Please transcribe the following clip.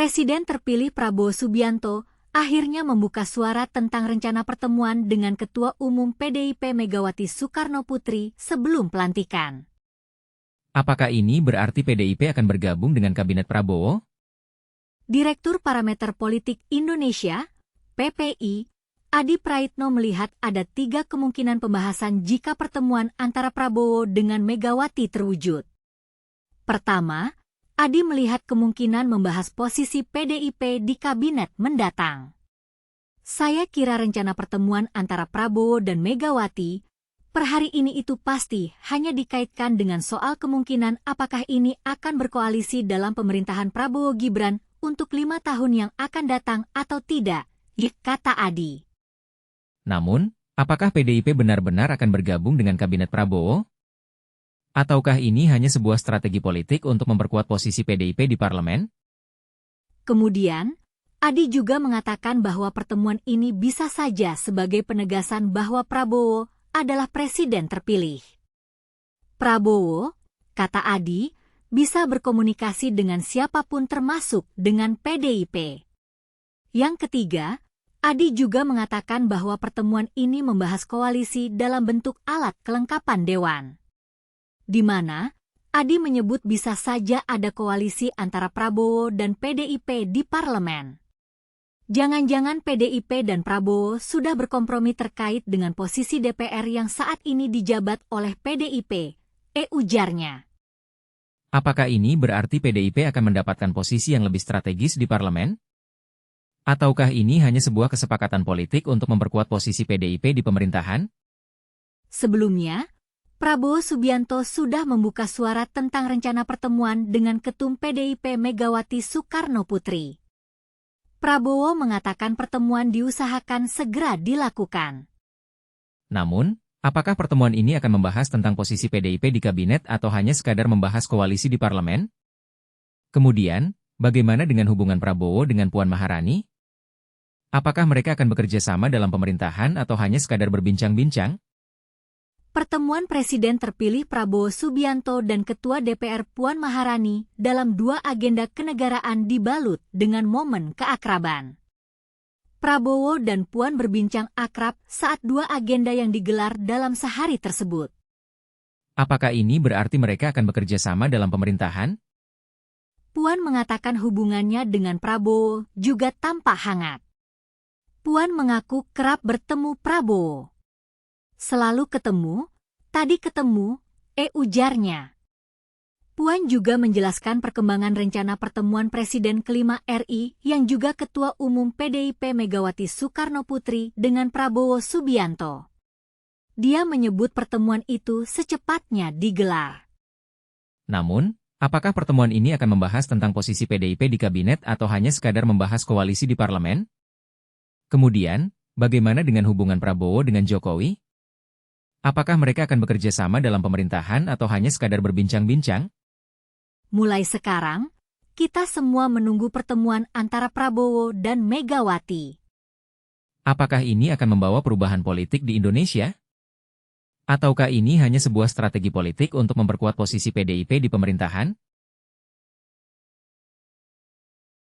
Presiden terpilih Prabowo Subianto akhirnya membuka suara tentang rencana pertemuan dengan Ketua Umum PDIP Megawati Soekarnoputri sebelum pelantikan. Apakah ini berarti PDIP akan bergabung dengan Kabinet Prabowo? Direktur Parameter Politik Indonesia, PPI, Adi Praitno melihat ada 3 kemungkinan pembahasan jika pertemuan antara Prabowo dengan Megawati terwujud. Pertama, Adi melihat kemungkinan membahas posisi PDIP di kabinet mendatang. Saya kira rencana pertemuan antara Prabowo dan Megawati per hari ini itu pasti hanya dikaitkan dengan soal kemungkinan apakah ini akan berkoalisi dalam pemerintahan Prabowo Gibran untuk 5 tahun yang akan datang atau tidak, kata Adi. Namun, apakah PDIP benar-benar akan bergabung dengan Kabinet Prabowo? Ataukah ini hanya sebuah strategi politik untuk memperkuat posisi PDIP di parlemen? Kemudian, Adi juga mengatakan bahwa pertemuan ini bisa saja sebagai penegasan bahwa Prabowo adalah presiden terpilih. Prabowo, kata Adi, bisa berkomunikasi dengan siapapun termasuk dengan PDIP. Yang ketiga, Adi juga mengatakan bahwa pertemuan ini membahas koalisi dalam bentuk alat kelengkapan dewan. Di mana, Adi menyebut bisa saja ada koalisi antara Prabowo dan PDIP di parlemen. Jangan-jangan PDIP dan Prabowo sudah berkompromi terkait dengan posisi DPR yang saat ini dijabat oleh PDIP, ujarnya. Apakah ini berarti PDIP akan mendapatkan posisi yang lebih strategis di parlemen? Ataukah ini hanya sebuah kesepakatan politik untuk memperkuat posisi PDIP di pemerintahan? Sebelumnya, Prabowo Subianto sudah membuka suara tentang rencana pertemuan dengan Ketum PDIP Megawati Soekarnoputri. Prabowo mengatakan pertemuan diusahakan segera dilakukan. Namun, apakah pertemuan ini akan membahas tentang posisi PDIP di kabinet atau hanya sekadar membahas koalisi di parlemen? Kemudian, bagaimana dengan hubungan Prabowo dengan Puan Maharani? Apakah mereka akan bekerja sama dalam pemerintahan atau hanya sekadar berbincang-bincang? Pertemuan Presiden terpilih Prabowo Subianto dan Ketua DPR Puan Maharani dalam 2 agenda kenegaraan dibalut dengan momen keakraban. Prabowo dan Puan berbincang akrab saat 2 agenda yang digelar dalam sehari tersebut. Apakah ini berarti mereka akan bekerja sama dalam pemerintahan? Puan mengatakan hubungannya dengan Prabowo juga tampak hangat. Puan mengaku kerap bertemu Prabowo. Selalu ketemu, tadi ketemu, ujarnya. Puan juga menjelaskan perkembangan rencana pertemuan Presiden kelima RI yang juga Ketua Umum PDIP Megawati Soekarnoputri dengan Prabowo Subianto. Dia menyebut pertemuan itu secepatnya digelar. Namun, apakah pertemuan ini akan membahas tentang posisi PDIP di kabinet atau hanya sekadar membahas koalisi di parlemen? Kemudian, bagaimana dengan hubungan Prabowo dengan Jokowi? Apakah mereka akan bekerja sama dalam pemerintahan atau hanya sekadar berbincang-bincang? Mulai sekarang, kita semua menunggu pertemuan antara Prabowo dan Megawati. Apakah ini akan membawa perubahan politik di Indonesia? Ataukah ini hanya sebuah strategi politik untuk memperkuat posisi PDIP di pemerintahan?